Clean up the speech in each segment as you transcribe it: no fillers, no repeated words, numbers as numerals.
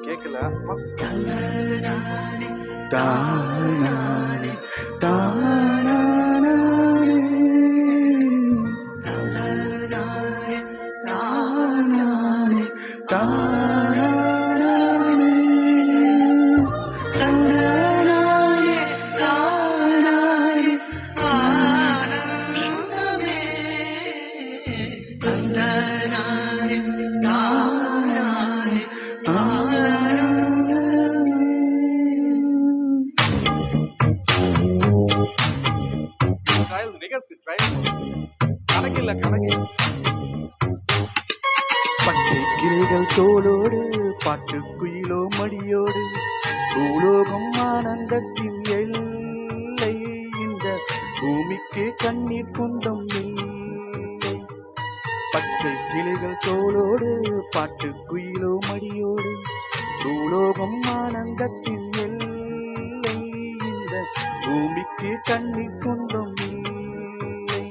கேட்கல. பச்சை கிளைகள் தோளோடு பாட்டு குயிலோ மடியோடு பூலோகம் ஆனந்தத்தின் எல்லை. இந்த பூமிக்கு கண்ணீர் சொந்தம் இல்லை. பச்சை கிளைகள் தோளோடு பாட்டு குயிலோ மடியோடு பூலோகம் ஆனந்தத்தின் எல்லை. இந்த பூமிக்கு கண்ணீர் சொந்தம் இல்லை.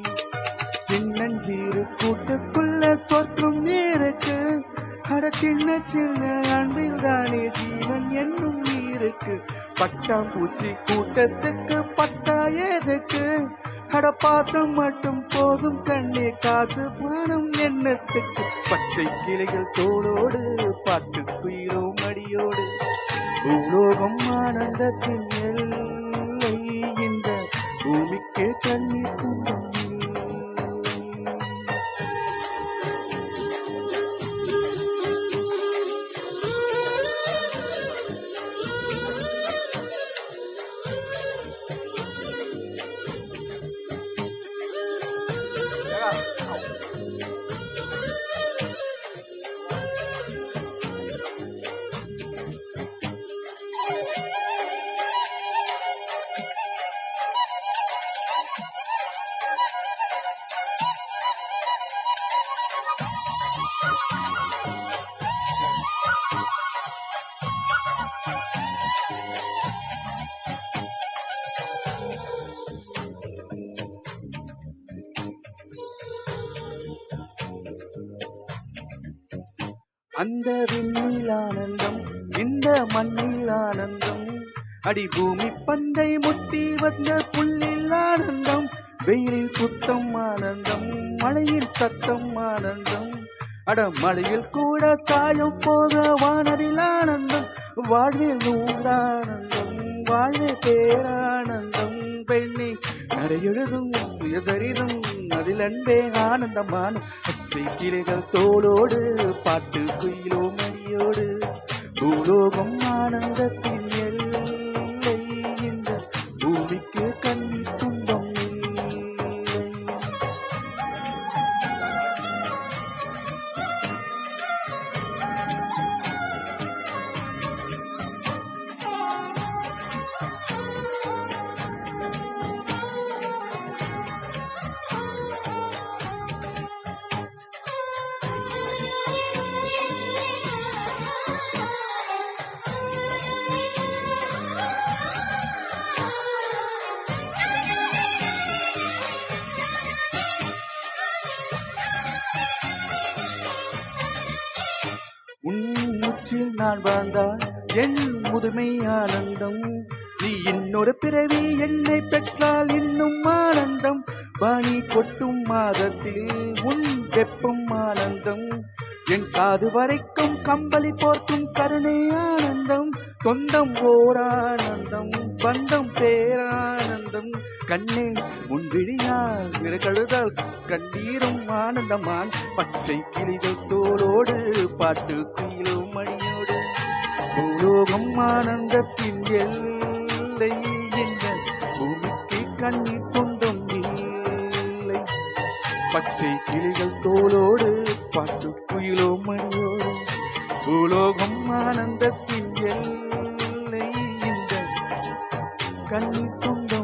சின்னஞ்சீரு கூட்டுக்குள்ள சொர்க்கம் இருக்கு. அட சின்ன சின்ன அன்பில் தானே ஜீவன் என்னும் நீருக்கு. பட்டாம்பூச்சி கூட்டத்துக்கு பட்டா எதுக்கு? அட பாசம் மட்டும் போதும் கண்ணே, காசு பணம் என்னத்துக்கு? பச்சை கிளைகள் தோளோடு பாட்டு குயிலோ மடியோடு பூலோகம் ஆனந்தத்தின் எல்லை. இந்த பூமிக்கு கண்ணீர் சொந்தம். அந்த விண்ணில் ஆனந்தம், இந்த மண்ணில் ஆனந்தம். அடி பூமி பந்தை முட்டி வந்த புல்லில் ஆனந்தம். வெயிலில் சுத்தம் ஆனந்தம், மழையில் சத்தம் ஆனந்தம். அட மழையில் கூட சாயம் போக வானவில் ஆனந்தம். வாழ்வில் நூறானந்தம், வாழ்வே பேரானந்தம். பெண்ணை நரையெழுதும் சுயசரிதம், அதில் அன்பே ஆனந்தமான. பச்சை கிளைகள் தோளோடு பாட்டு குயிலோ மடியோடு பூலோகம் ஆனந்தத்தின் எல்லை. இந்த பூமிக்கு கண்ணீர் சொந்தம் இல்லை. உன் மூச்சில் நான் வாழ்ந்தால் என் முதுமை ஆனந்தம். நீ இன்னொரு பிறவி என்னை பெற்றால் இன்னும் ஆனந்தம். பனி கொட்டும் மாதத்தில் உன் வெப்பம் ஆனந்தம். என் காது வரைக்கும் கம்பளி போர்க்கும் கருணை ஆனந்தம். சொந்தம் ஓரானந்தம், பந்தம் பேரானந்தம். கண்ணே உன் விழியால் விரகழுதால் கண்ணீரும் ஆனந்தமான். பச்சை கிளிகள் தோளோடு பாட்டு குயிலோ மணியோடு பூலோகம் ஆனந்தத்தின் எல்லை. இந்த பூமிக்கு கண்ணீர் சொந்தம் இல்லை. பச்சை கிளிகள் தோளோடு பாட்டு குயிலோ மணியோடு பூலோகம் ஆனந்தத்தின் எல்லை. இந்த கண்ணீர் சொந்தம்.